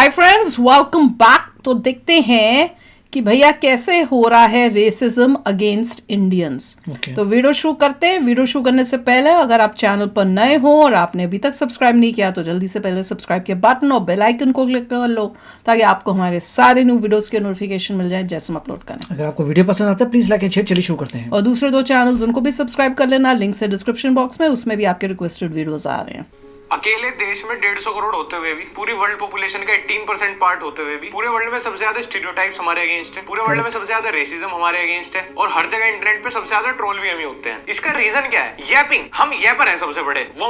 Hi friends, welcome back. तो देखते हैं कि भैया कैसे हो रहा है रेसिज्म अगेंस्ट इंडियंस। तो वीडियो शुरू करते हैं। वीडियो शुरू करने से पहले अगर आप चैनल पर नए हो और आपने अभी तक सब्सक्राइब नहीं किया तो जल्दी से पहले सब्सक्राइब के बटन और बेल आइकन को क्लिक कर लो ताकि आपको हमारे सारे न्यू वीडियोस के नोटिफिकेशन मिल जाए जैसे हम अपलोड करें। अगर आपको वीडियो पसंद आता है प्लीज लाइक एंड शेयर। चलिए शुरू करते हैं। और दूसरे दो चैनल्स उनको भी सब्सक्राइब कर लेना, लिंक से डिस्क्रिप्शन बॉक्स में, उसमें भी आपके रिक्वेस्टेड वीडियोस आ रहे हैं। अकेले देश में 150 करोड़ होते हुए भी, पूरी वर्ल्ड पॉपुलेशन का 18% पार्ट होते हुए भी, पूरे वर्ल्ड में सबसे ज्यादा स्टीरियोटाइप्स हमारे अगेंस्ट है, पूरे वर्ल्ड में सबसे ज्यादा रेसिज्म हमारे अगेंस्ट है और हर जगह इंटरनेट पे सबसे ज्यादा ट्रोल भी हम ही होते हैं। इसका रीजन क्या है? यैपिंग। हम यैपर हैं सबसे बड़े। वो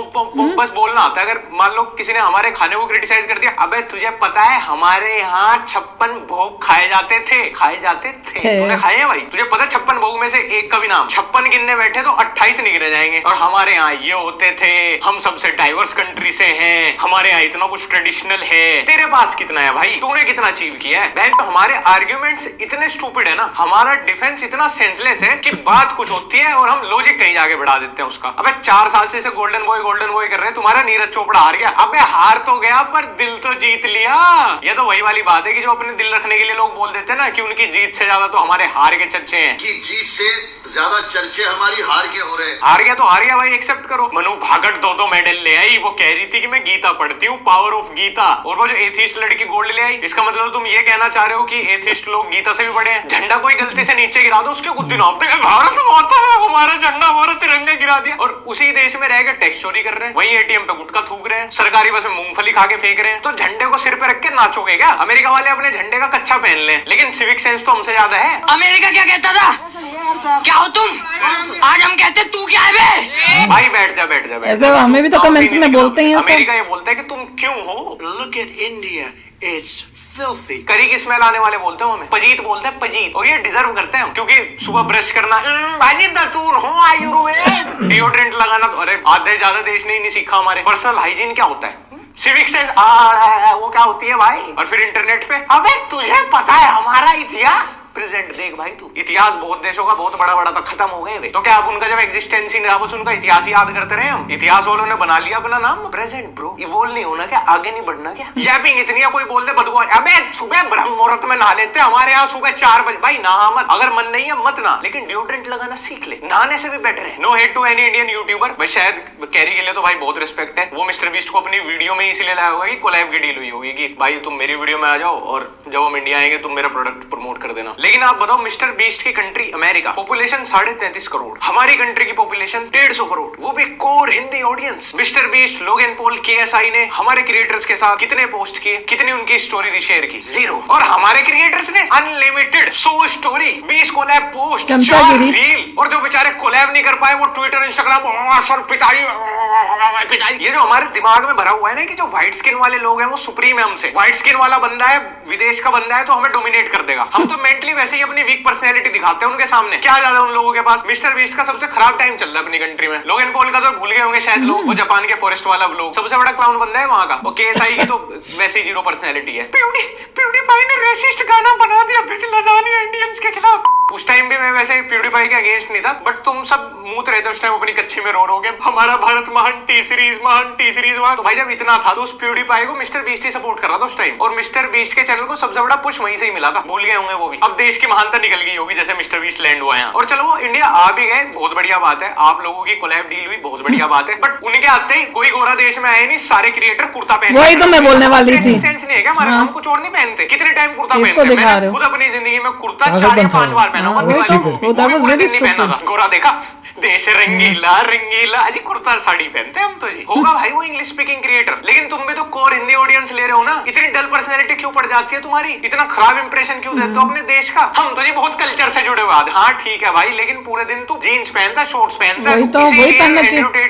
बस बोलना आता है। अगर मान लो किसी ने हमारे खाने को क्रिटिसाइज कर दिया, अबे तुझे पता है हमारे यहाँ 56 भोग खाए जाते थे। तूने खाए हैं भाई? तुझे पता है 56 भोग में से एक का भी नाम? 56 गिनने बैठे तो 28 नहीं गिने जाएंगे। और हमारे यहाँ ये होते थे, हम सबसे डाइवर्स कंट्री से हैं, हमारे यहाँ इतना कुछ ट्रेडिशनल है। तेरे पास कितना है भाई? तूने कितना अचीव किया है? बहन, तो हमारे आर्ग्यूमेंट्स इतने स्टूपिड है ना, हमारा डिफेंस इतना सेंसलेस है कि बात कुछ होती है और हम लॉजिक कहीं जाके बढ़ा देते हैं उसका। अबे 4 साल से इसे गोल्डन बॉय कर रहे हैं। तुम्हारा नीरज चोपड़ा हार गया। अबे हार तो गया पर दिल तो जीत लिया। ये तो वही वाली बात है कि जो अपने दिल रखने के लिए लोग बोल देते हैं ना कि उनकी जीत से ज्यादा तो हमारे हार के चर्चे हैं, कि जीत से ज्यादा चर्चे हमारी हार के हो रहे हैं। हार गया तो हार गया भाई, एक्सेप्ट करो। मनु भागड़ 2 मेडल ले आई। वो कह रही थी कि मैं गीता पढ़ती हूँ, पावर ऑफ गीता। और वो जो एथिस्ट लड़की गोल्ड ले आई, इसका मतलब तुम ये कहना चाह रहे हो कि एथिस्ट लोग गीता से भी बड़े हैं? झंडा कोई गलती से नीचे गिरा दो, उसके कुछ दिन आप भारत माता है, हमारा झंडा, हमारा तिरंगा गिरा दिया। और उसी देश में रह के टैक्स चोरी कर रहे हैं, वही एटीएम पे गुटखा थूक रहे हैं, सरकारी बस में मूंगफली खा के फेंक रहे हैं। तो झंडे को सिर पे रख के नाचोगे क्या? अमेरिका वाले अपने झंडे का कच्चा पहन ले, लेकिन सिविक सेंस तो हमसे ज्यादा है। अमेरिका क्या कहता था? क्या हो तुम? आज हम कहते तू क्या है बे? भाई बैठ जा। ऐसे हमें भी तो कमेंट्स में बोलते हैं। अमेरिका ये बोलता है कि तुम क्यों हो? Look at India, it's filthy. करी की स्मेल आने वाले बोलते हैं हमें, पजीत बोलते हैं, पजीत। और ये डिजर्व करते हैं हम, क्योंकि सुबह ब्रश करना, भाजी दतून हो आयुर्वेद, डिओड्रेंट लगाना। अरे आधे ज्यादा देश ने ही नहीं सीखा हमारे। पर्सनल हाइजीन क्या होता है? सिविक सेंस वो क्या होती है भाई? और फिर इंटरनेट पे, अबे तुझे पता है हमारा इतिहास? प्रेजेंट देख भाई तू, इतिहास बहुत देशों का बहुत बड़ा था, खत्म हो गए वे। तो क्या अब उनका जब एग्जिस्टेंस ही नहीं रहा, बस उनका इतिहास ही याद करते रहे हम? इतिहास वालों ने बना लिया अपना नाम प्रेजेंट। ब्रो इवॉल्व नहीं होना क्या? आगे नहीं बढ़ना क्या? यैपिंग इतनी है, कोई बोल दे बदबू, अबे सुबह ब्रह्म मुहूर्त में नहा लेते हैं, हमारे यहाँ सुबह 4 बजे। भाई नहा मत, अगर मन नहीं है मत ना, लेकिन डिओड्रेंट लगाना सीख ले, नहाने से भी बेटर है। No hate to any Indian YouTuber. भाई शायद कैरी के लिए तो भाई बहुत रिस्पेक्ट है, वो मिस्टर बीस्ट को अपनी वीडियो में इसीलिए लाया होगा कि कोलैब की डील हुई होगी कि भाई तुम मेरी वीडियो में आ जाओ और जब हम इंडिया आएंगे तुम मेरा प्रोडक्ट प्रमोट कर देना। लेकिन आप बताओ, मिस्टर बीस्ट की कंट्री अमेरिका, पॉपुलेशन 33.5 करोड़, हमारी कंट्री की पॉपुलेशन 150 करोड़, वो भी core Hindi audience. Mister beast, Logan Paul, KSI ने हमारे क्रिएटर्स के साथ कितने पोस्ट किए, कितनी उनकी स्टोरी शेयर की? 0। और हमारे क्रिएटर्स ने unlimited 100 story, 20 collab post, 4 reel. और जो बेचारे कोलैब नहीं कर पाए वो ट्विटर, इंस्टाग्राम, सर पिटाई। ये जो हमारे दिमाग में भरा हुआ है ना कि जो व्हाइट स्किन वाले लोग हैं वो सुप्रीम है हमसे। व्हाइट स्किन वाला बंदा है, विदेश का बंदा है तो हमें डोमिनेट कर देगा। हम तो मेंटली वैसे ही अपनी वीक पर्सनैलिटी दिखाते हैं उनके सामने। क्या ज्यादा उन लोगों के पास? मिस्टर बीस्ट का सबसे खराब टाइम चल रहा है अपनी कंट्री में। लोगन पॉल का तो भूल गए होंगे शायद लोग, वो जापान के फॉरेस्ट वाला व्लॉग, सबसे बड़ा क्लाउन बंदा है वहां का। और केएसआई की तो वैसे ही 0 पर्सनैलिटी है। प्यूडीपाई ने रेसिस्ट गाना बना दिया लजानिया इंडियंस के खिलाफ। उस टाइम भी मैं वैसे प्यूडीपाई के अगेंस्ट नहीं था, बट तुम सब मूत रहे थे उस टाइम अपनी कच्ची में रो के, हमारा भारत महान, टी सीरीज महान। तो भाई जब इतना था तो उस प्यूडीपाई को मिस्टर बीस्ट ही सपोर्ट कर रहा था उस टाइम, और मिस्टर बीस्ट के चैनल को सबसे बड़ा पुश वहीं से ही मिला था। भूल गए होंगे वो भी। अब देश की महानता निकल गई होगी जैसे मिस्टर बीस्ट लैंड हुआ है। और चलो वो इंडिया आ भी गए, बहुत बढ़िया बात है। आप लोगों की कोलैब डील हुई, बहुत बढ़िया बात है। बट उनके आते ही कोई गोरा देश में आए नहीं, सारे क्रिएटर कुर्ता पहनते। वही तो मैं बोलने वाली थी। सेंस नहीं है क्या हमारे? हम कुछ और नहीं पहनते। कितने टाइम कुर्ता पहनते? मैंने खुद अपनी जिंदगी में कुर्ता 4 या 5 बार पहना। गोरा देखा, देश रंगीला रंगीला, अजी कुर्ता साड़ी पहनते हम तो जी। होगा भाई वो इंग्लिश स्पीकिंग क्रिएटर, लेकिन तुम भी तो कोर हिंदी ऑडियंस ले रहे हो ना। इतनी डल पर्सनैलिटी क्यों पड़ जाती है तुम्हारी? इतना खराब इंप्रेशन क्यों देते हो अपने देश का? हम तो जी बहुत कल्चर से जुड़े हुए। हाँ ठीक है भाई, लेकिन पूरे दिन तू जीन्स पहनता, शॉर्ट्स पहनता है।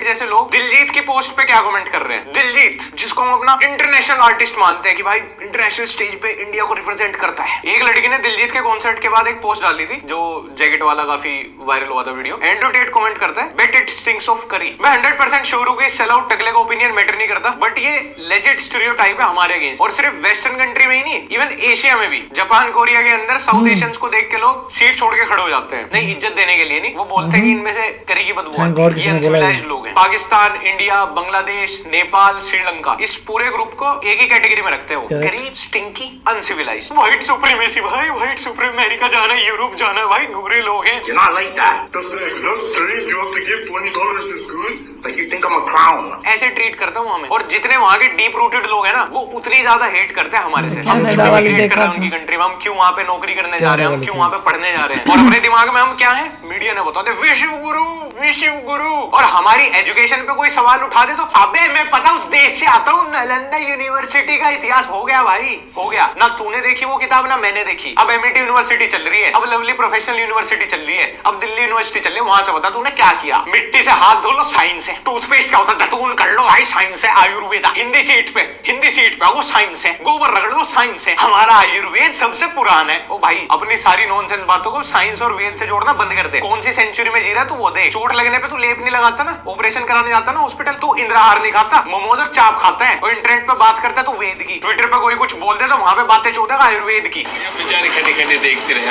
जैसे लोग दिलजीत की पोस्ट पे क्या कमेंट कर रहे हैं? दिलजीत जिसको हम अपना इंटरनेशनल आर्टिस्ट मानते हैं कि भाई इंटरनेशनल स्टेज पे इंडिया को रिप्रेजेंट करता है। एक लड़की ने दिलजीत के कॉन्सर्ट के बाद एक पोस्ट डाली थी, जो जैकेट वाला काफी वायरल हुआ था वीडियो। एंड्रू टेट कमेंट करता है, बेट इट स्टिंक्स ऑफ करी। मैं 100% श्योर हूं कि सेल आउट टकले का ओपिनियन मैटर नहीं करता, बट ये लेजिट स्टीरियोटाइप है हमारे अगेंस्ट। और सिर्फ वेस्टर्न कंट्री में ही नहीं, इवन एशिया में भी, जापान कोरिया के अंदर साउथ एशियंस को देख के लोग सीट छोड़ के खड़े हो जाते हैं, नहीं इज्जत देने के लिए नहीं, वो बोलते हैं कि इनमें से करी की बदबू आती है, ये अनसिविलाइज्ड लोग हैं। पाकिस्तान, इंडिया, बांग्लादेश, नेपाल, श्रीलंका, इस पूरे ग्रुप को एक ही कैटेगरी में रखते हो, गरीब, स्टिंकी, अनसिविलाइज्ड। व्हाइट सुप्रीमेसी भाई, व्हाइट सुप्रीम, अमेरिका जाना है, यूरोप जाना है भाई, गोरे लोग हैं। You're not like that. Does the exact trade you have to give $20 is good? Like you think I'm a clown? ऐसे ट्रीट करते हैं हमें। और जितने वहाँ के डीप रूटेड लोग हैं ना, वो उतनी ज्यादा हेट करते हैं हमारे से। हम कनाडा वाले hate देखा कर रहे हैं था। उनकी कंट्री में, हम क्यों वहाँ पे नौकरी करने जा रहे हैं, हम क्यों वहाँ पे पढ़ने जा रहे हैं, और अपने दिमाग में हम क्या है, मीडिया ने बताते विश्व गुरु, विश्व गुरु। और हमारी एजुकेशन पे कोई सवाल उठा दे तो अबे मैं पता उस देश से आता हूँ, नालंदा यूनिवर्सिटी का इतिहास हो गया भाई, हो गया ना। तूने देखी वो किताब ना मैंने देखी। अब एमआईटी यूनिवर्सिटी चल रही है, अब लवली प्रोफेशनल यूनिवर्सिटी चल रही है, अब दिल्ली यूनिवर्सिटी चल रही है, वहां से बता तूने क्या किया। मिट्टी से हाथ धो लो, साइंस है। टूथपेस्ट क्या होता है, दतून कर लो भाई, साइंस है। आयुर्वेदा हिंदी सीट पे वो साइंस है। गोबर रगड़ लो, साइंस है। हमारा आयुर्वेद सबसे पुराना है। ओ भाई अपनी सारी नॉनसेंस बातों को साइंस और वेद से जोड़ना बंद कर दे। कौन सी सेंचुरी में जी रहा है तू, वो देख। चोट लगने पे तू लेप नहीं लगाता ना, ऑपरेशन कराने जाता ना हॉस्पिटल, तू इंद्रहार नहीं खाता, मोमोज और चाप खाता है, और इंटरनेट पे बात करता है तो वेद की। ट्विटर पे कोई कुछ बोल दे तो वहां पे बातें चौथा आयुर्वेद की। बेचारे खड़े खड़े देखते रहे।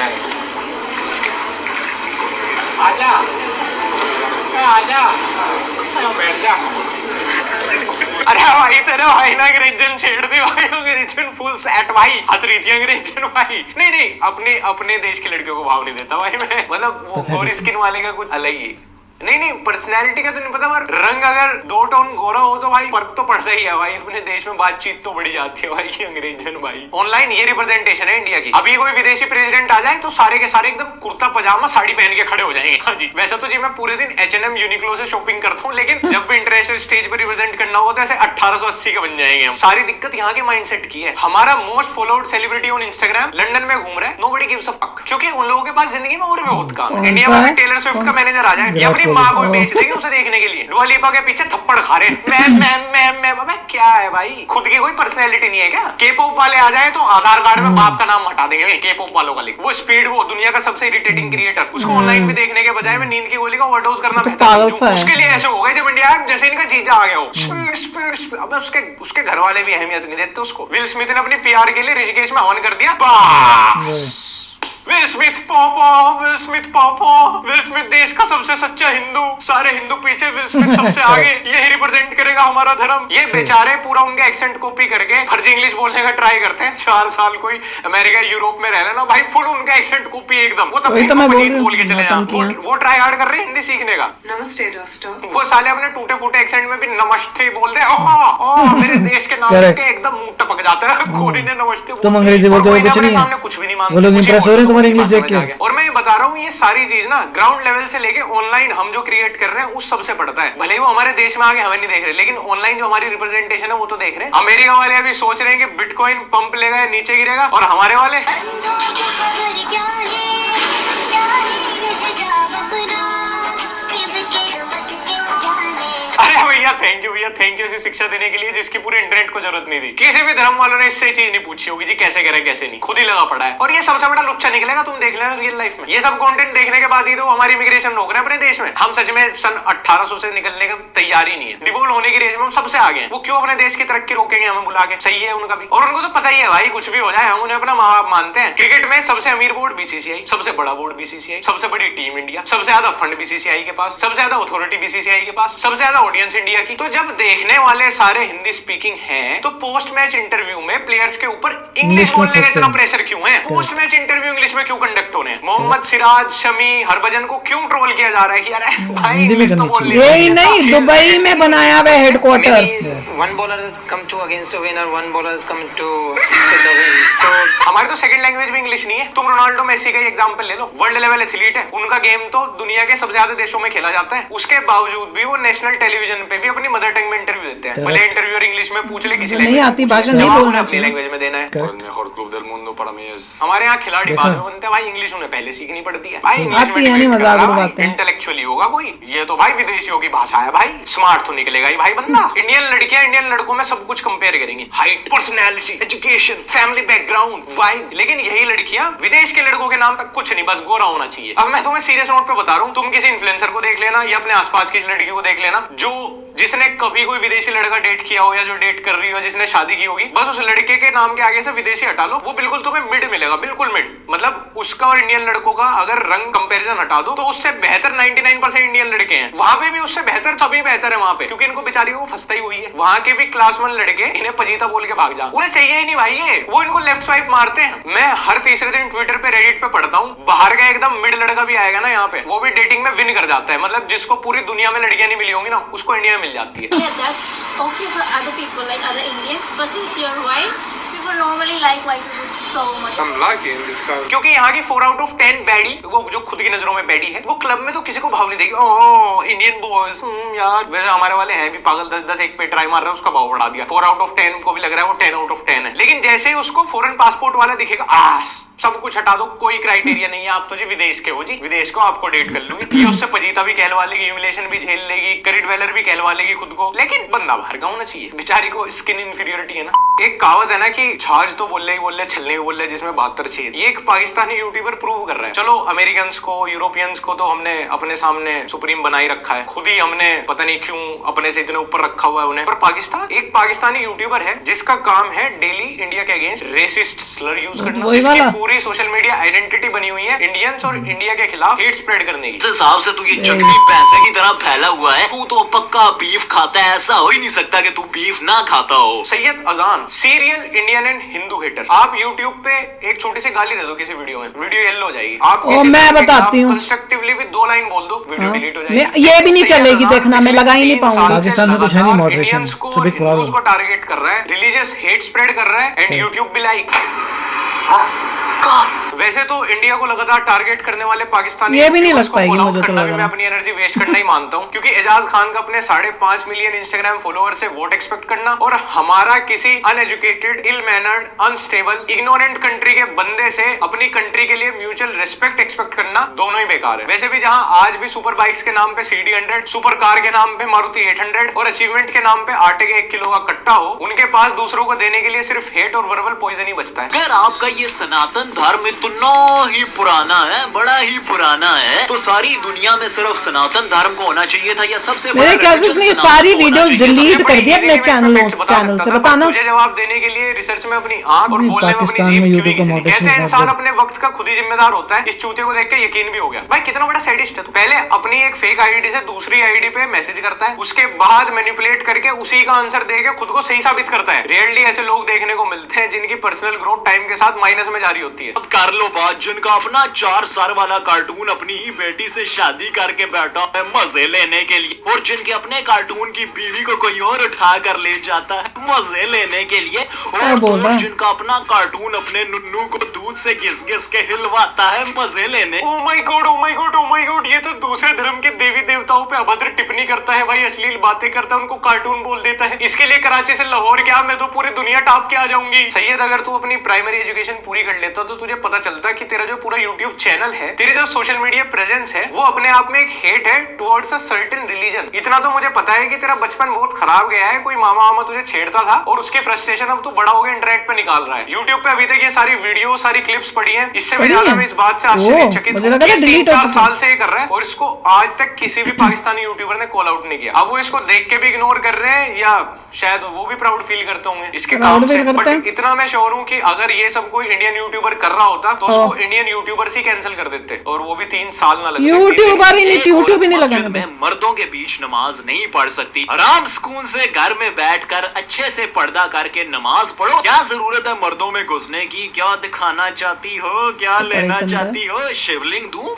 आजा आजा बैठ जा। अरे भाई तेरे भाई ना अंग्रेजन छेड़ दी भाई, अंग्रेजन फुल सेट भाई, हंस रही थी अंग्रेजन भाई। नहीं अपने देश की लड़कियों को भाव नहीं देता भाई मैं, मतलब वो गोरी स्किन वाले का कुछ अलग ही। नहीं पर्सनैलिटी का तो नहीं पता, पर रंग अगर 2 टोन गोरा हो तो भाई फर्क तो पड़ता ही है भाई। अपने देश में बातचीत तो बढ़ी जाती है भाई, अंग्रेजन भाई। ऑनलाइन ये रिप्रेजेंटेशन है इंडिया की। अभी कोई विदेशी प्रेसिडेंट आ जाए तो सारे के सारे एकदम कुर्ता पजामा साड़ी पहन के खड़े हो जाएंगे। हाँ जी, वैसे तो जी मैं पूरे दिन H&M यूनिक्लो से शॉपिंग करता हूँ, लेकिन जब भी इंटरनेशनल स्टेज पर रिप्रेजेंट करना होता है ऐसे 1880 के बन जाएंगे हम। सारी दिक्कत यहाँ के माइंडसेट की है। हमारा most followed celebrity on Instagram London में घूम रहा है, नोबडी गिव्स अ फक, क्योंकि उन लोगों के पास जिंदगी में और भी बहुत काम है। इंडिया में टेलर स्विफ्ट का मैनेजर आ जाए या अपनी माँ को बेच देंगे उसे देखने के लिए, दुआ लिपा के पीछे थप्पड़ खा रहे मैं क्या है भाई, खुद की कोई पर्सनैलिटी नहीं है क्या। के-पॉप वाले आ जाए तो आधार कार्ड में बाप का नाम हटा देंगे, के-पॉप वालों का लिख। वो स्पीड, वो दुनिया का सबसे इरिटेटिंग क्रिएटर, उसको ऑनलाइन भी देखने के बजाय में नींद की गोली का ओवरडोज करना बेहतर। उसके लिए ऐसे हो गए जब इंडिया जैसे इनका जीजा आ गया हो, स्पीड। अब उसके घर वाले भी अहमियत नहीं देते उसको। विल स्मिथ ने अपनी पीआर के लिए ऋषिकेश में हवन कर दिया। विल स्मिथ पापा, विल स्मिथ पापा, विल स्मिथ देश का सबसे सच्चा हिंदू, सारे हिंदू पीछे, विल स्मिथ सबसे आगे, यही रिप्रेजेंट करेगा हमारा धर्म। ये बेचारे पूरा उनके एक्सेंट कॉपी करके फर्जी इंग्लिश बोलने का ट्राई करते हैं। 4 साल कोई अमेरिका यूरोप में रह लेना भाई, फुल उनका एक्सेंट कॉपी एकदम। वो तो बोल के चले जाओ, वो ट्राई हार्ड कर रहे हैं हिंदी सीखने का। नमस्ते दोस्तों। वो साले अपने टूटे फूटे एक्सेंट में भी नमस्ते बोलते हैं। मेरे देश के नाम के एकदम मुंह टपक जाता है। कोई ने नमस्ते, तुम अंग्रेजी बोलते हो कुछ नहीं है, कुछ भी नहीं मानते, वो लोग इंप्रेस हो रहे हैं तुम्हारी इंग्लिश देख के। और मैं ये बता रहा हूँ, ये सारी चीज ना ग्राउंड लेवल से लेके ऑनलाइन हम जो क्रिएट कर रहे हैं उस सबसे पड़ता है। भले ही वो हमारे देश में आगे हमें नहीं देख रहे, लेकिन ऑनलाइन जो हमारी रिप्रेजेंटेशन है वो तो देख रहे हैं। अमेरिका वाले अभी सोच रहे हैं कि बिटकॉइन पंप लेगा या नीचे गिरेगा, और हमारे वाले अरे भैया थैंक यू ऐसी शिक्षा देने के लिए जिसकी पूरे इंटरनेट को जरूरत नहीं थी। किसी भी धर्म वालों ने इससे चीज नहीं पूछी होगी जी कैसे करे कैसे नहीं, खुद ही लगा पड़ा है। और ये सबसे बड़ा लुच्चा निकलेगा, तुम देख लेना रियल लाइफ में। ये सब कंटेंट देखने के बाद ही तो हमारी इमिग्रेशन रोक रहे हैं अपने देश में। हम सच में सन 1800 से निकलने का तैयार ही नहीं है, डिवोल्व होने की रेस में हम सबसे आगे हैं। वो क्यों अपने देश की तरक्की रोकेंगे हमें बुला के, सही है उनका भी। और उनको तो पता ही है भाई कुछ भी हो जाए हम उन्हें अपना माँ बाप मानते हैं। क्रिकेट में सबसे अमीर बोर्ड बीसीसीआई, सबसे बड़ा बोर्ड बीसीसीआई, सबसे बड़ी टीम इंडिया, सबसे ज्यादा फंड बीसीसीआई के पास, सबसे ज्यादा अथॉरिटी बीसीसीआई के पास, सबसे ज्यादा ऑडियंस इंडिया की। तो जब देखने वाले सारे हिंदी स्पीकिंग हैं, तो पोस्ट मैच इंटरव्यू में प्लेयर्स के ऊपर इंग्लिश बोलने का इतना प्रेशर क्यों है? पोस्ट मैच इंटरव्यू इंग्लिश में क्यों कंडक्ट होने हैं? मोहम्मद सिराज, शमी, हरभजन को क्यों ट्रोल किया जा रहा है कि अरे भाई इंग्लिश तो बोल ले। यही नहीं, दुबई में बनाया हुआ headquarter. One bowler has come to against the winner, one bowler has come to the win. So हमारी तो सेकंड लैंग्वेज भी इंग्लिश नहीं है। तुम रोनाल्डो मेसी का एग्जांपल ले लो, वर्ल्ड लेवल एथलीट है, उनका गेम तो दुनिया के सबसे ज्यादा देशों में खेला जाता है। उसके बावजूद भी वो नेशनल टेलीविजन पे भी अपनी मदर टंग में इंटरव्यू देते हैं। भले इंटरव्यूअर इंग्लिश में पूछ ले, किसी नहीं आती भाषा नहीं बोलना अपनी लैंग्वेज में देना है। El mejor club del mundo Paramesh. हमारे यहाँ खिलाड़ी बाद में बनते हैं भाई, इंग्लिश उन्हें पहले सीखनी पड़ती है भाई। आती है नहीं, मजाक उड़ाते हैं। इंटेलेक्चुअली होगा कोई, ये तो भाई विदेशियों की भाषा है भाई, स्मार्ट तो निकलेगा ही भाई बंदा। इंडियन लड़कियां इंडियन लड़कों में सब कुछ कंपेयर करेंगी, height, personality, education, family background, vibe. लेकिन यही लड़कियां विदेश के लड़कों के नाम पे कुछ नहीं, बस गोरा होना चाहिए। अब मैं तुम्हें सीरियस नोट पे बता रहा हूँ, तुम किसी इन्फ्लुएंसर को देख लेना या अपने आसपास की लड़की को देख लेना जो जिसने कभी कोई विदेशी लड़का डेट किया हो या जो डेट कर रही हो, जिसने शादी की होगी, बस उस लड़के के नाम के आगे से विदेशी हटा लो, वो बिल्कुल तुम्हें मिड मिलेगा, बिल्कुल मिड। मतलब उसका और इंडियन लड़कों का अगर रंग कंपैरिजन हटा दो तो उससे बेहतर 99% इंडियन लड़के हैं। वहां पे भी उससे बेहतर सभी बेहतर है वहां पे, क्योंकि इनको बेचारियों को फंसता ही हुई है। वहां के भी क्लास 1 लड़के इन्हें पजीता बोल के भाग जा, उन्हें चाहिए ही नहीं भाई ये, वो इनको लेफ्ट स्वाइप मारते हैं। मैं हर तीसरे दिन ट्विटर पे, रेडिट पे पढ़ता हूँ, बाहर का एकदम मिड लड़का भी आएगा ना यहाँ पे, वो भी डेटिंग में विन कर जाता है। मतलब जिसको पूरी दुनिया में लड़कियां नहीं मिली होंगी ना, उसको इंडिया में मिल जाती है। Yeah, that's okay for other people, like other Indians, but since you're white, people normally like white people so much. I'm liking this guy. क्योंकि यहाँ की 4 out of 10 बैडी, वो जो खुद की नजरों में बैडी है, वो क्लब में तो किसी को भाव नहीं देगी। ओह इंडियन बॉयज यार, वैसे हमारे वाले हैं भी पागल, 10-10 एक पे ट्राई मार रहे हैं, उसका भाव बढ़ा दिया। 4 out of 10 को भी लग रहा है वो 10 out of 10 है। लेकिन जैसे ही उसको फॉरेन पासपोर्ट वाला दिखेगा, सब कुछ हटा दो, कोई क्राइटेरिया नहीं है, आप तो जी विदेश के हो जी, विदेश को आपको डेट कर लूंगी। ये उससे पजीता भी कहलवा लेगी, ह्यूमिलेशन भी झेल लेगी, करिट वेलर भी कहलवा लेगी खुद को, लेकिन बंदा बाहर का होना चाहिए। बेचारी को स्किन इंफीरियरिटी है ना। एक कहावत है ना कि छाछ तो बोल रहे छलने भी बोल रहे, जिसमें 72 छेद। ये एक पाकिस्तानी यूट्यूबर प्रूव कर रहा है। चलो अमेरिकन को, यूरोपियंस को तो हमने अपने सामने सुप्रीम बनाई रखा है, खुद ही हमने पता नहीं क्यों अपने से इतने ऊपर रखा हुआ है उन्हें। पर पाकिस्तान, एक पाकिस्तानी यूट्यूबर है जिसका काम है डेली इंडिया के अगेंस्ट रेसिस्ट स्लर यूज करना। पूरी सोशल मीडिया आइडेंटिटी बनी हुई है इंडियंस और इंडिया के खिलाफ हेट स्प्रेड करने की। इस हिसाब से तू ये चटनी पैसे की तरह फैला हुआ है, तू तो पक्का बीफ खाता है, ऐसा हो ही नहीं सकता कि तू बीफ ना खाता हो। Syed Azaan, serial Indian and Hindu hater. आप यूट्यूब पे एक छोटी सी गाली दे दो किसी वीडियो में, वीडियो येलो हो जाएगी। आप मैं बताती हूँ, कंस्ट्रक्टिवली भी 2 लाइन बोल दो, वीडियो डिलीट हो जाएगी। ये भी नहीं चलेगी, देखना मैं लगा ही नहीं पाऊंगा। पाकिस्तान में कुछ है नहीं मॉडरेशन, सभी प्रॉब्लम को टारगेट कर रहा है, रिलीजियस हेट स्प्रेड कर रहा है, एंड यूट्यूब भी लाइक। वैसे तो इंडिया को लगातार टारगेट करने वाले पाकिस्तानी, ये भी नहीं लग पाएगी मुझे तो लग रहा है। मैं अपनी एनर्जी वेस्ट करना ही मानता हूँ, क्योंकि एजाज खान का अपने 5.5 मिलियन इंस्टाग्राम फॉलोअर से वोट एक्सपेक्ट करना और हमारा किसी uneducated, ill mannered, unstable, ignorant country के बंदे से अपनी कंट्री के लिए म्यूचुअल रिस्पेक्ट एक्सपेक्ट करना दोनों ही बेकार है। वैसे भी जहाँ आज भी सुपर बाइक्स के नाम पे CD 100, सुपर कार के नाम पे मारुति 800 और अचीवमेंट के नाम पे आटे के 1 किलो का कट्टा हो, उनके पास दूसरों को देने के लिए सिर्फ हेट और वर्बल पॉइजन ही बचता है। अगर आपका ये सनातन धर्म इतना ही पुराना है, बड़ा ही पुराना है, तो सारी दुनिया में सिर्फ सनातन धर्म को होना चाहिए था, या सबसे मेरे ख्याल से इसने सारी वीडियोस डिलीट कर दी अपने चैनल से, बताना। मुझे जवाब देने के लिए रिसर्च में अपनी आंख और बोलने में पाकिस्तान में यूट्यूब का मॉडरेशन कहते हैं इंसान अपने वक्त का खुद ही जिम्मेदार होता है। इस चूते को देख के यकीन भी हो गया भाई कितना बड़ा सैडिस्ट है। तो पहले अपनी एक फेक आईडी से दूसरी आईडी पे मैसेज करता है, उसके बाद मैनिपुलेट करके उसी का आंसर देके खुद को सही साबित करता है। रेयरली ऐसे लोग देखने को मिलते हैं जिनकी पर्सनल ग्रोथ टाइम के साथ माइनस में जारी होती है। अब कर लो बात, जिनका अपना 4 साल वाला कार्टून अपनी ही बेटी से शादी करके बैठा है मजे लेने के लिए, और जिनके अपने कार्टून की बीवी को कोई और उठा कर ले जाता है मजे लेने के लिए, और जिनका अपना कार्टून अपने नुन्नू को दूध से घिस घिस के हिलवाता है मजे लेने। Oh my God, oh my God, oh my God, ये तो दूसरे धर्म के देवी देवताओं पे अभद्र टिप्पणी करता है भाई, अश्लील बातें करता है, उनको कार्टून बोल देता है। इसके लिए कराची से लाहौर क्या, मैं तो पूरी दुनिया टाप के आ जाऊंगी। सैयद, अगर तू अपनी प्राइमरी एजुकेशन पूरी कर लेता तो तुझे पता चलता कि तेरा जो पूरा यूट्यूब चैनल है, तेरी जो सोशल मीडिया प्रेजेंस है, वो अपने आप में एक हेट है टुवर्ड्स अ सर्टेन रिलीजन। इतना तो मुझे पता है कि तेरा बचपन बहुत खराब गया है, कोई मामा वामा तुझे छेड़ता था और उसकी फ्रस्ट्रेशन अब तू बड़ा हो गया इंटरनेट पे निकाल रहा है। यूट्यूब पे अभी तक ये सारी वीडियो, सारी क्लिप्स पड़ी है। इससे भी ज्यादा मैं इस बात से आश्चर्यचकित हूं कि 3-4 साल से ये कर रहा है और इसको आज तक किसी भी पाकिस्तानी यूट्यूबर ने कॉल आउट नहीं किया। अब वो इसको देख के भी इग्नोर कर रहे हैं या शायद वो भी प्राउड फील करते होंगे इसके काम से। बट इतना मैं श्योर हूं कि अगर ये सब कोई इंडियन यूट्यूबर कर रहा होता तो उसको इंडियन यूट्यूबर्स ही कैंसिल कर देते और वो भी 3 साल ना लगते। यूट्यूबर ही नहीं, यूट्यूब ही नहीं लगाना था। मर्दों के बीच नमाज नहीं पढ़ सकती, आराम सुकून से घर में बैठकर अच्छे से पर्दा करके नमाज पढ़ो। क्या जरूरत है मर्दों में घुसने की? क्या दिखाना चाहती हो, क्या लेना चाहती हो? शिवलिंग दूं?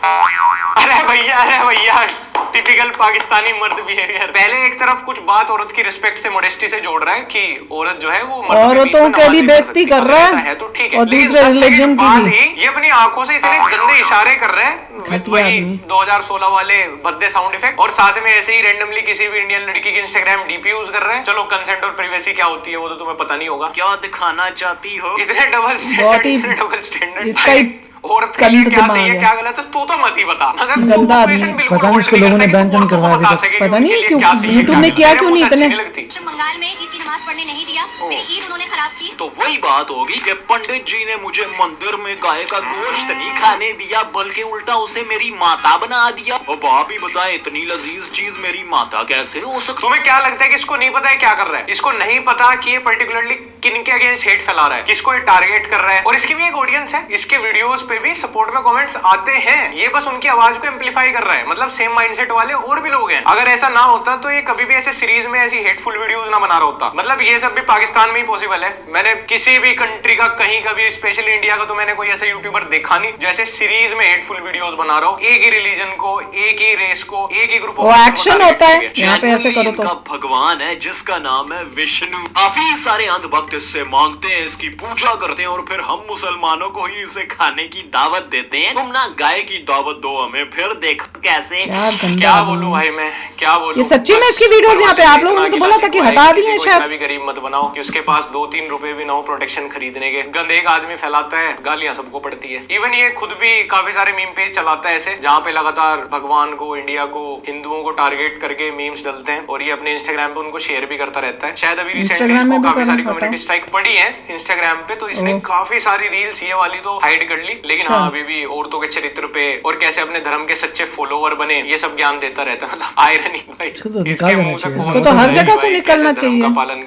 अरे भैया टिपिकल पाकिस्तानी मर्द बिहेवियर। पहले एक तरफ कुछ बात औरत की रिस्पेक्ट से, मोडेस्टी से जोड़ रहा है कि औरत जो है वो औरतों के भी बेइज्जती कर रहा है तो ठीक है, और दूसरे रिलीजन की भी। ये अपनी आंखों से इतने गंदे इशारे कर रहे हैं, घटिया वही आदमी। 2016 वाले भद्दे साउंड इफेक्ट, और साथ में ऐसे ही रैंडमली किसी भी इंडियन लड़की की इंस्टाग्राम डीपी यूज कर रहे हैं। चलो कंसेंट और प्राइवेसी क्या होती है वो तो तुम्हें पता नहीं होगा। क्या दिखाना चाहती हो? इतने डबल बहुत ही स्टैंडर्ड, डबल स्टैंडर्ड। इसका ही औरत के लिए कलीद क्या दिमाग सही है है। क्या गलत है तू तो मत ही बता। अगर तू गंदा आदमी population है। बिल्कुल पता नहीं इसको hold लोगों ने कर बैन क्यों नहीं सकेगी, करवाया तो अभी बता तक। सके पता कि नहीं उनके लिए क्यों क्या सही है, YouTube क्या ने गलत किया है, क्यों वो नहीं अच्छी इतने। लगती। बंगाल में ईद की नमाज पढ़ने नहीं दिया, मेरी ईद उन्होंने खराब की। तो वही बात होगी कि पंडित जी ने मुझे मंदिर में गाय का गोश्त नहीं खाने दिया, बल्कि उल्टा उसे मेरी माता बना दिया। अब आप ही बताएं, इतनी लजीज चीज मेरी माता कैसे हो सकती? तुम्हें क्या लगता है कि इसको नहीं पता है क्या कर रहा है? इसको नहीं पता कि ये पर्टिकुलरली किनके अगेंस्ट हेट फैला रहा है, किसको ये टारगेट कर रहा है। और इसकी भी एक ऑडियंस है, इसके वीडियोस पे भी सपोर्ट में कमेंट्स आते हैं। ये बस उनकी आवाज को एम्पलीफाई कर रहा है। मतलब सेम माइंडसेट वाले और भी लोग हैं। अगर ऐसा ना होता तो ये कभी भी ऐसे सीरीज में ऐसी हेटफुल वीडियोस ना बना रहा होता। मतलब ये सब भी पाकिस्तान में ही पॉसिबल है। मैंने किसी भी कंट्री का कहीं कभी, स्पेशली इंडिया का, तो मैंने कोई ऐसा यूट्यूबर देखा नहीं जैसे सीरीज में हेटफुल वीडियोस बना रहा हो, एक ही रिलीजन को, एक ही रेस को, एक ही ग्रुप वो एक्शन होता है यहाँ पे ऐसे करो तो। इनका भगवान है जिसका नाम है विष्णु। काफी सारे अंधभक्त इससे मांगते हैं, इसकी पूजा करते हैं, और फिर हम मुसलमानों को ही इसे खाने की दावत देते हैं। तुम ना गाय की दावत दो हमें, फिर देखो कैसे। क्या गंदा क्या आदमी बोलूं है। भाई मैं, क्या बोलूं। ये सच्ची में इसकी वीडियोस यहाँ पे आप लोगों ने तो बोला था कि हटा दिए हैं शायद। इतना भी गरीब मत बनाओ कि उसके पास 2-3 रुपए भी ना हो प्रोटेक्शन खरीदने के। गंदे एक आदमी फैलाता है, गालियां सबको पड़ती है। इवन ये खुद भी काफी सारे मीम पेज चलाता है ऐसे, जहाँ पे लगातार भगवान को, इंडिया को, हिंदुओं को टारगेट करके मीम्स डलते हैं, और ये अपने इंस्टाग्राम पे उनको शेयर भी करता रहता है। शायद अभी Instagram में रिसेंटली भी काफी करना सारी पड़ता है। कम्युनिटी स्ट्राइक पड़ी है इंस्टाग्राम पे, तो इसने काफी सारी रील्स ये वाली तो हाइड कर ली। लेकिन अच्छा। हाँ, अभी भी औरतों के चरित्र पे और कैसे अपने धर्म के सच्चे फॉलोवर बने, ये सब ज्ञान देता रहता है। मतलब आयरनी भाई, इसको तो निकाल देना चाहिए। इसको तो हर जगह से निकलना चाहिए।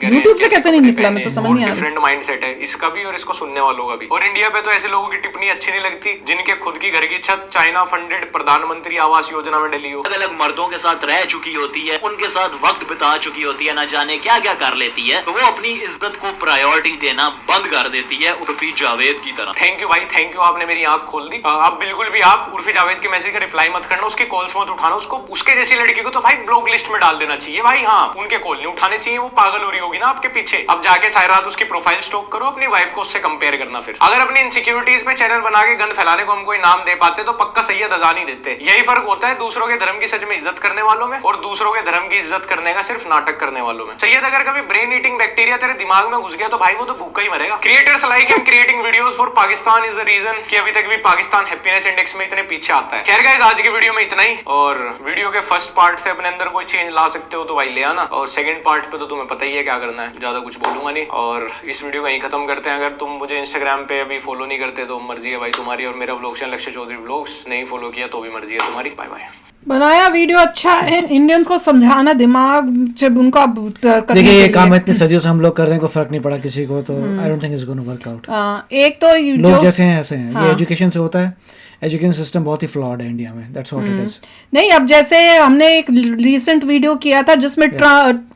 YouTube से कैसे नहीं निकला, मैं तो समझ नहीं आ रहा। डिफरेंट माइंडसेट है इसका भी और इसको सुनने वालों का भी। और इंडिया पे तो ऐसे लोगों की टिप्पणी अच्छी नहीं लगती जिनके खुद की घर की छत चाइना फंडेड प्रधानमंत्री आवास योजना में डली हो। अलग अलग मर्दों के साथ रह चुकी होती है, उनके साथ वक्त बिता चुकी होती है, ना जाने क्या क्या कर लेती है, तो वो अपनी इज्जत को प्रायोरिटी देना बंद कर देती है, उर्फी जावेद की तरह। थैंक यू भाई, थैंक यू, आपने मेरी आंख खोल दी। आप बिल्कुल भी आप उर्फी जावेद के मैसेज का रिप्लाई मत करना, उसकी कॉल्स मत उठाना। उसको, उसके जैसी लड़की को तो भाई ब्लॉक लिस्ट में डाल देना चाहिए भाई। हाँ, उनके कॉल नहीं उठाने चाहिए, वो पागल हो रही होगी ना आपके पीछे। अब जाके सारी रात उसकी प्रोफाइल स्टॉक करो, अपनी वाइफ को उससे कंपेयर करना। फिर अगर अपनी इनसिक्योरिटीज पे चैनल बना के गंद फैलाने को हम कोई नाम दे पाते तो पक्का सैयद अजान ही देते। यही फर्क होता है दूसरों के धर्म की सच में इज्जत करने वालों में और दूसरों के धर्म की इज्जत करने का सिर्फ नाटक करने वालों में। सैयद, अगर कभी ब्रेन ईटिंग बैक्टीरिया तेरे दिमाग में घुस गया तो भाई वो तो भूखा ही मरेगा। Creators like and creating videos for Pakistan is the reason कि अभी तक भी पाकिस्तान हैप्पीनेस इंडेक्स में इतने पीछे आता है। खैर गाइस, आज की वीडियो में इतना ही। और वीडियो के फर्स्ट पार्ट से अपने अंदर कोई चेंज ला सकते हो तो भाई ले आना, और सेकंड पार्ट पे तो तुम्हें पता ही है क्या करना है, ज्यादा कुछ बोलूंगा नहीं। और इस वीडियो को यहीं खत्म करते हैं। अगर तुम मुझे इंस्टाग्राम पे अभी फॉलो नहीं करते तो मर्जी है भाई तुम्हारी, और मेरा व्लॉग्स लक्ष्य चौधरी व्लॉग्स नहीं फॉलो किया तो भी मर्जी है तुम्हारी। Bye bye. बनाया वीडियो अच्छा है, इंडियंस को समझाना दिमाग जब उनका देखिए ये काम इतनी सदियों से हम लोग कर रहे हैं, कोई फर्क नहीं पड़ा किसी को, तो I don't think it's gonna work out. एक तो लोग जैसे हैं ऐसे हैं, ये एजुकेशन से होता है। एजुकेशन सिस्टम बहुत ही फ्लॉड है इंडिया में, दैट्स व्हाट इट इज। नहीं, अब जैसे हमने एक रिसेंट वीडियो किया था जिसमें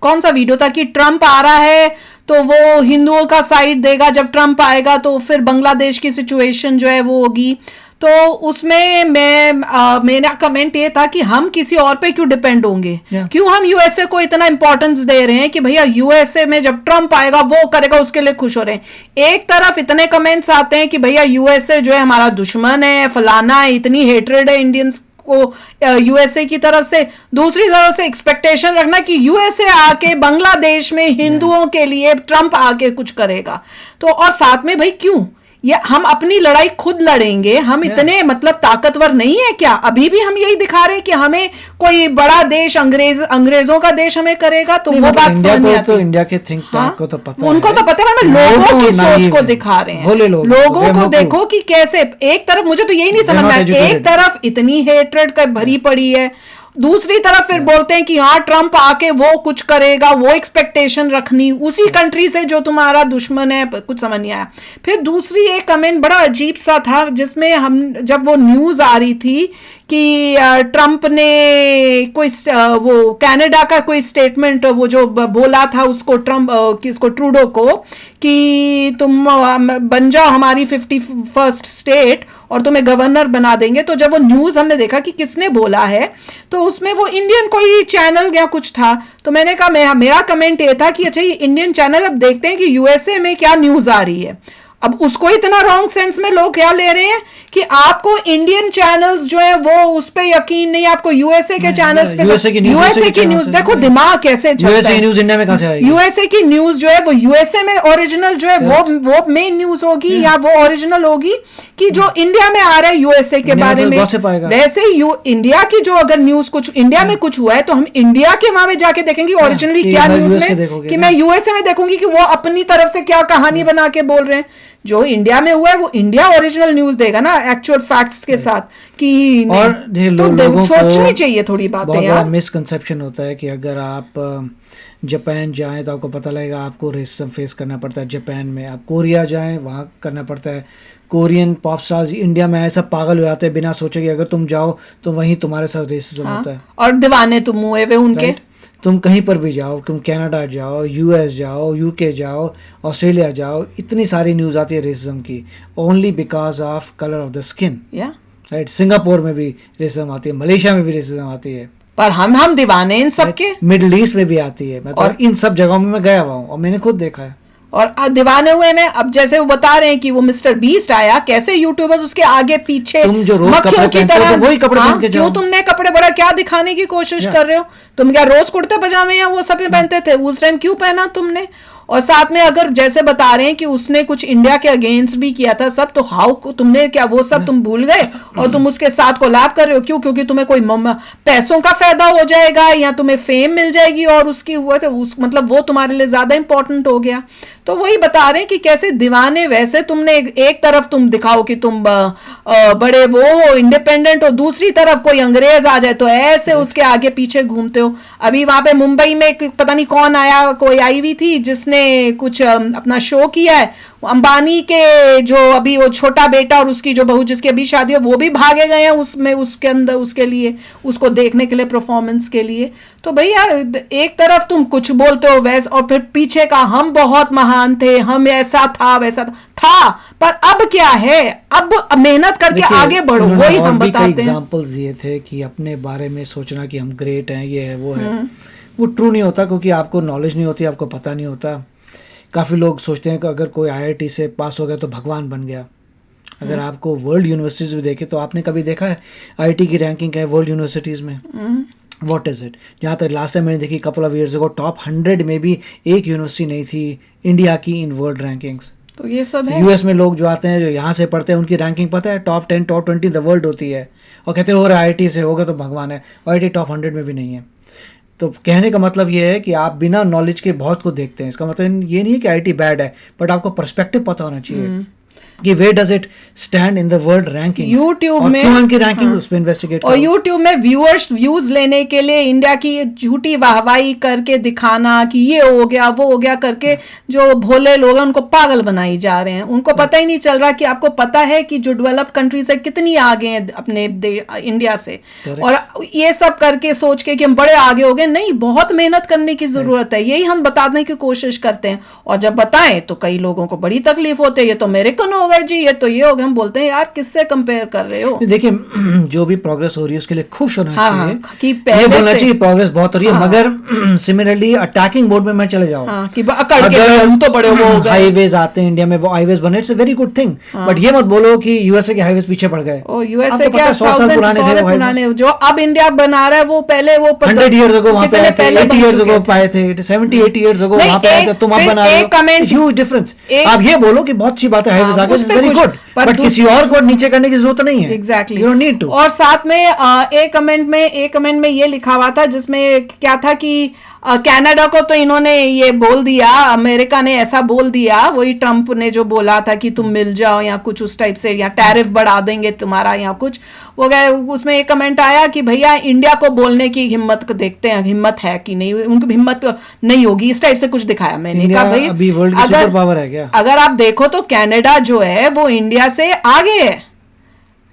कौन सा वीडियो था कि ट्रम्प आ रहा है तो वो हिंदुओं का साइड देगा, जब ट्रम्प आएगा तो फिर बांग्लादेश की सिचुएशन जो है वो होगी। तो उसमें मेरा कमेंट ये था कि हम किसी और पे क्यों डिपेंड होंगे, क्यों हम यूएसए को इतना इंपॉर्टेंस दे रहे हैं कि भैया यूएसए में जब ट्रम्प आएगा वो करेगा, उसके लिए खुश हो रहे हैं। एक तरफ इतने कमेंट्स आते हैं कि भैया यूएसए जो है हमारा दुश्मन है, फलाना है, इतनी हेट्रेड है इंडियंस को यूएसए की तरफ से। दूसरी तरफ से एक्सपेक्टेशन रखना कि यूएसए आके बांग्लादेश में हिंदुओं के लिए ट्रम्प आके कुछ करेगा। तो और साथ में भाई क्यों, ये हम अपनी लड़ाई खुद लड़ेंगे, हम इतने मतलब ताकतवर नहीं है क्या? अभी भी हम यही दिखा रहे हैं कि हमें कोई बड़ा देश अंग्रेजों का देश हमें करेगा, तो वो बात समझ नहीं आती। तो इंडिया के थिंक टैंक को तो पता है, उनको तो पता है, लोगों की सोच को दिखा रहे हैं। लोगों को देखो कि कैसे, एक तरफ मुझे तो यही नहीं समझ में आया, एक तरफ इतनी हेट्रेड का भरी पड़ी है, दूसरी तरफ फिर बोलते हैं कि हाँ ट्रम्प आके वो कुछ करेगा, वो एक्सपेक्टेशन रखनी उसी कंट्री से जो तुम्हारा दुश्मन है। कुछ समझ नहीं आया। फिर दूसरी एक कमेंट बड़ा अजीब सा था जिसमें हम, जब वो न्यूज आ रही थी कि ट्रम्प ने कोई वो कनाडा का कोई स्टेटमेंट वो जो बोला था उसको ट्रम्प किसको ट्रूडो को कि तुम बन जाओ हमारी 51st स्टेट और तुम्हें गवर्नर बना देंगे। तो जब वो न्यूज़ हमने देखा कि किसने बोला है तो उसमें वो इंडियन कोई चैनल या कुछ था, तो मैंने कहा मेरा कमेंट ये था कि अच्छा ये इंडियन चैनल, अब देखते हैं कि यूएसए में क्या न्यूज़ आ रही है। अब उसको इतना रॉन्ग सेंस में लोग क्या ले रहे हैं कि आपको इंडियन चैनल्स जो है वो उस पे यकीन नहीं, आपको यूएसए के चैनल्स पे, यूएसए की न्यूज देखो दिमाग कैसे चलता है। यूएसए न्यूज इंडिया में कहां से आएगी? यूएसए की न्यूज जो है वो यूएसए में ओरिजिनल जो है वो मेन न्यूज होगी या वो ओरिजिनल होगी कि जो इंडिया में आ रहा है यूएसए के बारे में। वैसे ही इंडिया की जो अगर न्यूज कुछ इंडिया में कुछ हुआ है तो हम इंडिया के वहां में जाके देखेंगे ओरिजिनली क्या न्यूज में, कि मैं यूएसए में देखूंगी कि वो अपनी तरफ से क्या कहानी बना के बोल रहे हैं। जो इंडिया में हुआ है वो इंडिया ओरिजिनल न्यूज देगा ना एक्चुअल फैक्ट्स के साथ कि और तो सोचनी चाहिए थोड़ी बातें यार। मिसकंसेप्शन होता है कि अगर आप जापान जाएं तो आपको पता लगेगा आपको रेसिज्म फेस करना पड़ता है जापान में, आप कोरिया जाएं वहाँ करना पड़ता है। कोरियन पॉप स्टार्स इंडिया में ऐसा पागल हो जाते हैं बिना सोचे कि अगर तुम जाओ तो वहीं तुम्हारे साथ रेसिज्म होता है। और दीवाने तुम हुए वे उनके। तुम कहीं पर भी जाओ, तुम कनाडा जाओ, यूएस जाओ, यूके जाओ, ऑस्ट्रेलिया जाओ, इतनी सारी न्यूज़ आती है रेसिज्म की, only because of colour of the skin. Right, Singapore में भी रेसिज्म आती है, मलेशिया में भी रेसिज्म आती है, पर हम दीवाने इन सब के। मिडिल ईस्ट में भी आती है, और इन सब जगहों में मैं गया हुआ हूँ और मैंने खुद देखा है। और दीवाने हुए में अब जैसे वो बता रहे हैं कि वो मिस्टर बीस्ट आया, कैसे यूट्यूबर्स उसके आगे पीछे तुम जो रोज कपड़े पहनते हो तो वही कपड़े पहन के जाओ। क्यों तुमने कपड़े बड़ा क्या दिखाने की कोशिश कर रहे हो? तुम क्या रोज कुर्ते पजामे या वो सब पहनते थे? उस टाइम क्यों पहना तुमने? और साथ में अगर जैसे बता रहे हैं कि उसने कुछ इंडिया के अगेंस्ट भी किया था सब, तो हाउ तुमने क्या वो सब तुम भूल गए और तुम उसके साथ कोलैब कर रहे हो? क्यों? क्योंकि तुम्हें कोई पैसों का फायदा हो जाएगा या तुम्हें फेम मिल जाएगी और उसकी हुआ मतलब वो तुम्हारे लिए ज्यादा इंपॉर्टेंट हो गया। तो वही बता रहे हैं कि कैसे दीवाने, वैसे तुमने एक तरफ तुम दिखाओ कि तुम बड़े वो हो, इंडिपेंडेंट हो, दूसरी तरफ कोई अंग्रेज आ जाए तो ऐसे उसके आगे पीछे घूमते हो। अभी वहां पे मुंबई में पता नहीं कौन आया, कोई आई हुई थी जिसने कुछ अपना शो किया है, अंबानी के जो अभी वो छोटा बेटा और उसकी जो बहू जिसकी अभी शादी हो वो भी भागे गए हैं उसमें, उसके अंदर उसके लिए, उसको देखने के लिए, परफॉर्मेंस के लिए। तो भैया एक तरफ तुम कुछ बोलते हो वैसे और फिर पीछे का हम बहुत महान थे, हम ऐसा था वैसा था, पर अब क्या है? अब मेहनत करके आगे बढ़ो, वही हम बताते हैं। एग्जांपल्स ये थे कि अपने बारे में सोचना कि हम ग्रेट हैं, ये है वो है, वो ट्रू नहीं होता क्योंकि आपको नॉलेज नहीं होती, आपको पता नहीं होता। काफ़ी लोग सोचते हैं कि अगर कोई आईआईटी से पास हो गया तो भगवान बन गया। अगर आपको वर्ल्ड यूनिवर्सिटीज भी देखे तो आपने कभी देखा है आईआईटी की रैंकिंग क्या है वर्ल्ड यूनिवर्सिटीज़ में? What is it? जहाँ तक लास्ट टाइम मैंने देखी couple of years ago, top 100 में भी एक यूनिवर्सिटी नहीं थी इंडिया की इन वर्ल्ड रैंकिंग्स। तो ये सब है। यूएस में लोग जो आते हैं जो यहाँ से पढ़ते हैं उनकी रैंकिंग पता है टॉप 10 टॉप 20 द वर्ल्ड होती है, और कहते हैं और आईआईटी से होगा तो भगवान है। आईआईटी टॉप 100 में भी नहीं है। तो कहने का मतलब ये है कि आप बिना नॉलेज के बहुत को देखते हैं। इसका मतलब ये नहीं है कि आईआईटी बैड है, बट आपको पर्सपेक्टिव पता होना चाहिए कि where does it stand in the world ranking. YouTube में क्यों उनकी रैंकिंग उस पे इन्वेस्टिगेट करो। और यूट्यूब में व्यूज लेने के लिए इंडिया की झूठी वाहवाही करके दिखाना कि ये हो गया वो हो गया करके जो भोले लोग हैं उनको पागल बनाई जा रहे हैं। उनको पता ही नहीं चल रहा कि आपको पता है कि जो डेवलप्ड कंट्रीज है कितनी आगे हैं अपने इंडिया से। और ये सब करके सोच के कि हम बड़े आगे हो गए, नहीं, बहुत मेहनत करने की जरूरत है। यही हम बताने की कोशिश करते हैं और जब बताएं तो कई लोगों को बड़ी तकलीफ होती है, ये तो अमेरिकन हो गए जी, ये तो ये हो गए। हम बोलते हैं यार किससे कंपेयर कर रहे हो? देखिए जो भी प्रोग्रेस हो रही है उसके लिए खुश होना चाहिए कि ये बोलना चाहिए प्रोग्रेस बहुत हो रही है, मगर सिमिलरली अटैकिंग मोड में मैं चले जाऊं कि अकड़ के हम तो बड़े वो हाईवेज आते हैं इंडिया में, वो हाईवेज बने, it's a very good thing, but ये मत बोलो कि यूएसए के हाईवेज पीछे पड़ गए। यूएसए के 100 साल पुराने जो अब इंडिया बना रहा है वो पहले वो 100 years ago वहां पे आए थे, 80 years ago पाए थे, 70-80 years ago वहां पे आए थे, तुम अब बना रहे हो, ह्यूज डिफरेंस। आप ये बोलो कि बहुत सी बातें हाईवेज आ गए, इट्स वेरी गुड, बट किसी और को नीचे करने की जरूरत नहीं है। Exactly, you don't need to. और साथ में एक कमेंट में ये लिखा हुआ था जिसमें क्या था कि कनाडा को तो इन्होंने ये बोल दिया, अमेरिका ने ऐसा बोल दिया, वही ट्रम्प ने जो बोला था कि तुम मिल जाओ या कुछ उस टाइप से, या टैरिफ बढ़ा देंगे तुम्हारा या कुछ वो गए। उसमें एक कमेंट आया कि भैया इंडिया को बोलने की हिम्मत देखते हैं, हिम्मत है कि नहीं, उनकी हिम्मत नहीं होगी, इस टाइप से कुछ दिखाया। मैंने कहा भाई अभी वर्ल्ड की सुपर पावर है क्या? अगर आप देखो तो कनाडा जो है वो इंडिया से आगे है,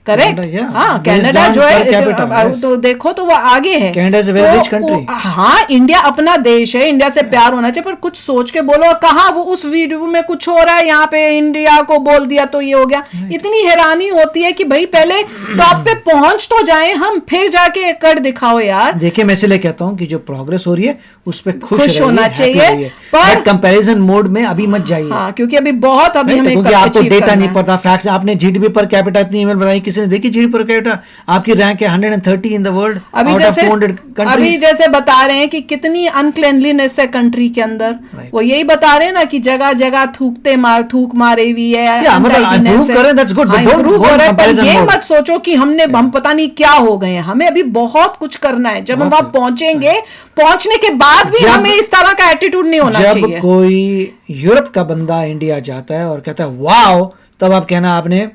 करेक्ट। हाँ, कनाडा जो है तो देखो तो वो आगे है। Canada is a very rich country. हाँ, इंडिया अपना देश है, इंडिया से प्यार होना चाहिए, पर कुछ सोच के बोलो। और कहा वो उस वीडियो में कुछ हो रहा है, यहाँ पे इंडिया को बोल दिया तो ये हो गया। इतनी हैरानी होती है कि भाई पहले टॉप पे पहुंच तो जाए हम, फिर जाके कर दिखाओ यार। देखिए मैं इसलिए कहता हूँ कि जो प्रोग्रेस हो रही है उस पर खुश होना चाहिए, पर कंपैरिजन मोड में अभी मत जाइए। हाँ, क्योंकि अभी बहुत हमें क्योंकि आपको डेटा नहीं पता, फैक्ट्स। आपने जीडीपी पर कैपिटा इतनी ईमेल बताई, किसी ने देखी जीडीपी पर कैपिटा? आपकी रैंक है 130 इन the world out of 400 countries. अभी जैसे बता रहे हैं कि कितनी अनक्लेनलीनेस है कंट्री के अंदर, वो यही बता रहे हैं ना कि जगह जगह थूक मारे हुई है। ये मत सोचो कि हम पता नहीं क्या हो गए हैं। हमें अभी बहुत कुछ करना है। जब हम वहां पहुंचेंगे, पहुंचने के बाद भी हमें इस तरह का एटीट्यूड नहीं होना चाहिए। जब कोई यूरोप का बंदा इंडिया जाता है और कहता है वाओ, तब आप कहना आपने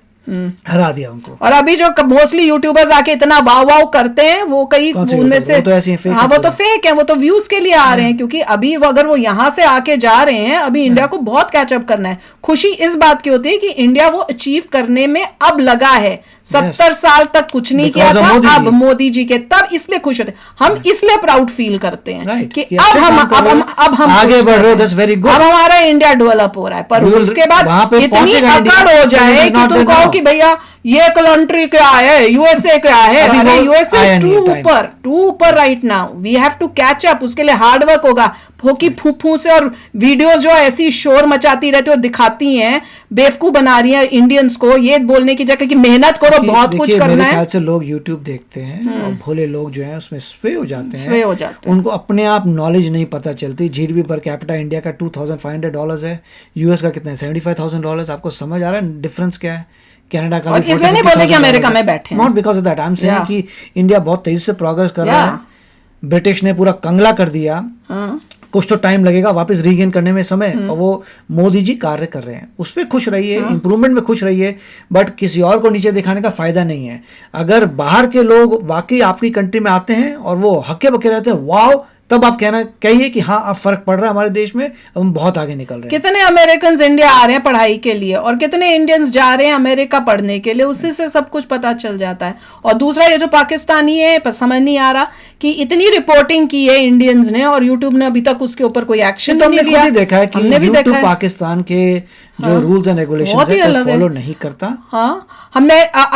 हरा दिया उनको। और अभी जो मोस्टली यूट्यूबर्स आके इतना वाव वाव करते हैं, वो कई उनमें से वो तो फेक है, वो तो व्यूज के लिए आ रहे हैं। क्योंकि अभी अगर वो यहाँ से आके जा रहे हैं, अभी इंडिया को बहुत कैचअप करना है। खुशी इस बात की होती है कि इंडिया वो अचीव करने में अब लगा है। 70 साल तक कुछ नहीं किया था, अब मोदी जी के, तब इसलिए खुश होते। हम इसलिए प्राउड फील करते हैं कि अब हम आगे बढ़ रहे हो। That's very good. अब हमारा इंडिया डेवलप हो रहा है। पर उसके बाद इतनी अकड़ हो जाए कि तुम कहो कि भैया ये कंट्री क्या है, यूएसए क्या है। अरे यूएसए टू ऊपर right now. We have to catch up. उसके लिए हार्ड वर्क होगा। फोकी फूफू से और वीडियोस जो ऐसी शोर मचाती रहती है और दिखाती हैं, बेवकूफ बना रही है इंडियंस को, ये बोलने की जगह कि मेहनत करो, बहुत कुछ करना है। मेरे ख्याल से लोग यूट्यूब देखते हैं और भोले लोग जो हैं उसमें स्वे हो जाते हैं। उनको अपने आप नॉलेज नहीं पता चलती। जीडीपी पर कैपिटा इंडिया का $2,500 है, यूएस का कितना है $75,000। आपको समझ आ रहा है डिफरेंस क्या है? कनाडा का, और इसलिए नहीं बोलते कि अमेरिका में बैठे हैं। Not because of that, I am saying कि इंडिया बहुत तेजी से प्रोग्रेस कर रहा है। ब्रिटिश ने पूरा कंगला कर दिया। कुछ तो टाइम लगेगा वापस रीगेन करने में समय, और वो मोदी जी कार्य कर रहे हैं। उस पर खुश रहिए, इंप्रूवमेंट में खुश रहिए, बट किसी और को नीचे दिखाने का फायदा नहीं है। अगर बाहर के लोग वाकई आपकी कंट्री में आते हैं और वो हक्के बक्के रहते हैं, वाओ, तब आप कहिए कि हाँ अब फर्क पड़ रहा है हमारे देश में, अब हम बहुत आगे निकल रहे हैं। कितने अमेरिकन इंडिया आ रहे हैं पढ़ाई के लिए, और कितने इंडियंस जा रहे हैं अमेरिका पढ़ने के लिए, उसी से सब कुछ पता चल जाता है। और दूसरा ये जो पाकिस्तानी है, समझ नहीं आ रहा कि इतनी रिपोर्टिंग की है इंडियंस ने और यूट्यूब ने अभी तक उसके ऊपर कोई एक्शन नहीं लिया। हमने देखा है कि यूट्यूब पाकिस्तान के जो रूल्स एंड रेगुलेशंस है फॉलो नहीं करता। हाँ,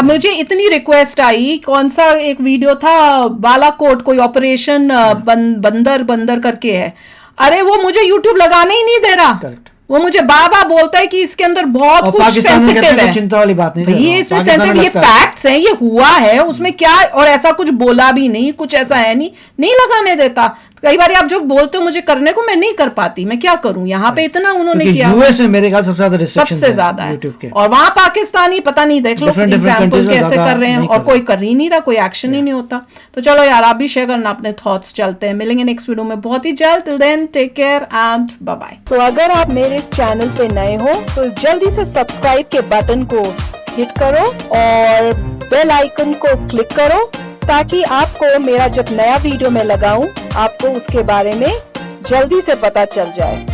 मुझे इतनी रिक्वेस्ट आई, कौन सा एक वीडियो था, बालाकोट कोई ऑपरेशन बंदर करके है। अरे वो मुझे यूट्यूब लगाने ही नहीं दे रहा। करेक्ट। वो मुझे बाबा बोलता है कि इसके अंदर बहुत कुछ सेंसिटिव है। चिंता वाली बात नहीं, ये इसमें सेंसिटिव, ये फैक्ट्स हैं, ये हुआ है, उसमें क्या, और ऐसा कुछ बोला भी नहीं, कुछ ऐसा है नहीं लगाने देता। कई बार आप जो बोलते हो मुझे करने को, मैं नहीं कर पाती, मैं क्या करूं। यहाँ पे इतना उन्होंने किया। यूएस में मेरे ख्याल सबसे ज्यादा है यूट्यूब के, और वहां पाकिस्तानी पता नहीं, देख लो एग्जाम्पल कैसे कर रहे हैं, और कोई कर ही नहीं रहा, कोई एक्शन ही नहीं होता। तो चलो यार, आप भी शेयर करना अपने थॉट्स। चलते हैं, मिलेंगे नेक्स्ट वीडियो में बहुत ही जल्द। Till then take care and bye bye. तो अगर आप मेरे इस चैनल पे नए हो तो जल्दी से सब्सक्राइब के बटन को हिट करो और बेल आइकन को क्लिक करो, ताकि आपको मेरा जब नया वीडियो मैं लगाऊं, आपको उसके बारे में जल्दी से पता चल जाए।